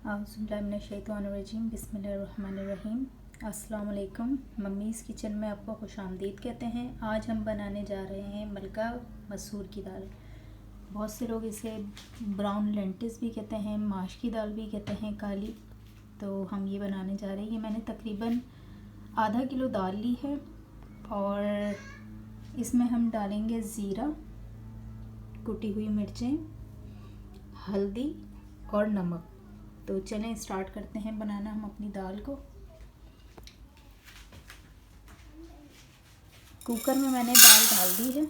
औज़ुबिल्लाहिमिनश्शैतानिर्रजीम बिस्मिल्लाहिर्रहमानिर्रहीम। अस्सलाम वालेकुम। मम्मीज़ किचन में आपको खुशामदीद कहते हैं। आज हम बनाने जा रहे हैं मलका मसूर की दाल। बहुत से लोग इसे ब्राउन लेंटिल्स भी कहते हैं, माश की दाल भी कहते हैं, काली। तो हम ये बनाने जा रहे हैं। ये मैंने तकरीबन आधा किलो दाल ली है और इसमें हम डालेंगे ज़ीरा, कुटी हुई मिर्चें, हल्दी और नमक। तो चलें स्टार्ट करते हैं बनाना हम अपनी दाल को। कुकर में मैंने दाल डाल दी है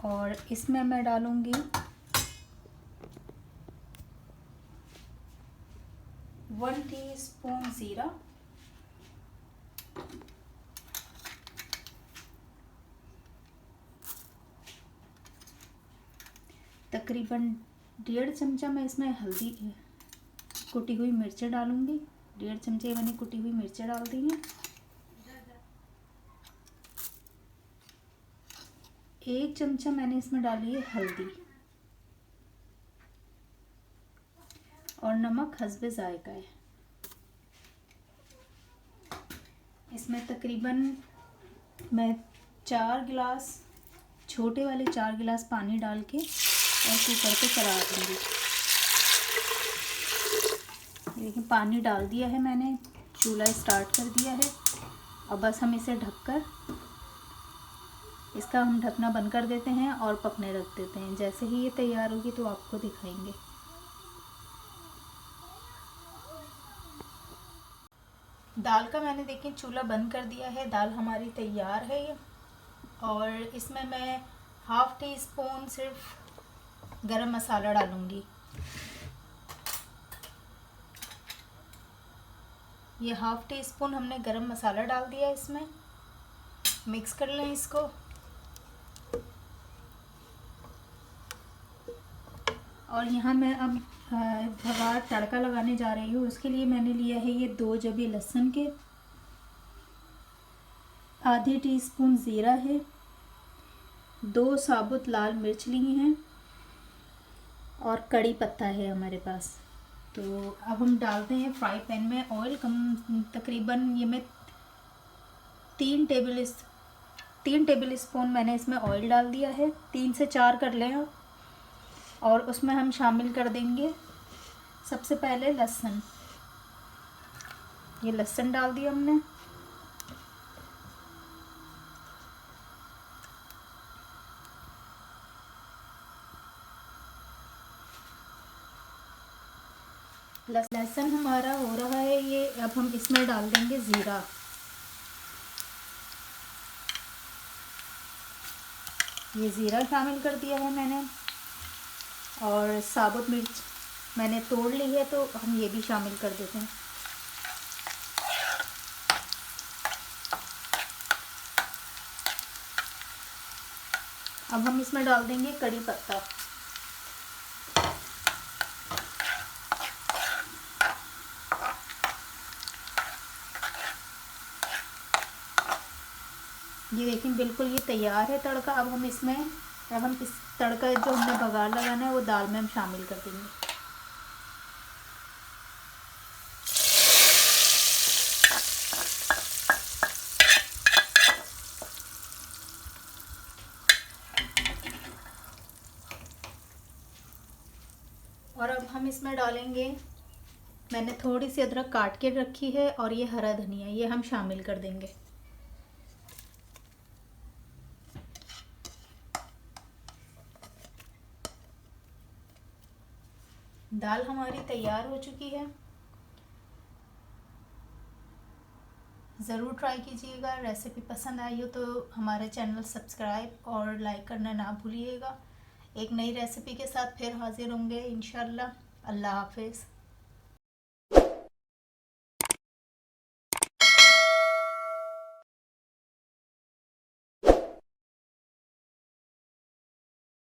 और इसमें मैं डालूँगी 1 टीस्पून ज़ीरा, तकरीबन 1.5 चमचा मैं इसमें हल्दी कुटी हुई मिर्चें डालूँगी। 1.5 चमचे मैंने कुटी हुई मिर्चें डाल दी हैं। 1 चमचा मैंने इसमें डाली है हल्दी और नमक हस्बे ज़ायका है। इसमें तकरीबन मैं 4 गिलास, छोटे वाले 4 गिलास पानी डाल के और कुकर को चला दूँगी। देखिए पानी डाल दिया है मैंने, चूल्हा स्टार्ट कर दिया है। अब बस हम इसे ढककर इसका हम ढकना बंद कर देते हैं और पकने रख देते हैं। जैसे ही ये तैयार होगी तो आपको दिखाएंगे। दाल का मैंने देखिए चूल्हा बंद कर दिया है। दाल हमारी तैयार है ये। और इसमें मैं 1/2 टीस्पून सिर्फ गरम मसाला डालूँगी। ये 1/2 टीस्पून हमने गरम मसाला डाल दिया इसमें। मिक्स कर लें इसको। और यहाँ मैं अब भगार तड़का लगाने जा रही हूँ। उसके लिए मैंने लिया है ये 2 जबी लहसुन के, आधे टीस्पून ज़ीरा है, 2 साबुत लाल मिर्च ली हैं और कड़ी पत्ता है हमारे पास। तो अब हम डालते हैं फ्राई पैन में ऑयल। तकरीबन ये मैं 3 टेबल स्पून मैंने इसमें ऑयल डाल दिया है। 3 से 4 कर लें आप। और उसमें हम शामिल कर देंगे सबसे पहले लहसुन। ये लहसुन डाल दिया हमने। लहसुन हमारा हो रहा है ये। अब हम इसमें डाल देंगे ज़ीरा। ये ज़ीरा शामिल कर दिया है मैंने। और साबुत मिर्च मैंने तोड़ ली है तो हम ये भी शामिल कर देते हैं। अब हम इसमें डाल देंगे कड़ी पत्ता। ये देखिए बिल्कुल ये तैयार है तड़का। अब हम इस तड़का जो हमने बघार लगाना है वो दाल में हम शामिल कर देंगे। और अब हम इसमें डालेंगे, मैंने थोड़ी सी अदरक काट के रखी है और ये हरा धनिया, ये हम शामिल कर देंगे। दाल हमारी तैयार हो चुकी है। ज़रूर ट्राई कीजिएगा। रेसिपी पसंद आई हो तो हमारे चैनल सब्सक्राइब और लाइक करना ना भूलिएगा। एक नई रेसिपी के साथ फिर हाजिर होंगे इंशाल्लाह। अल्लाह हाफिज़।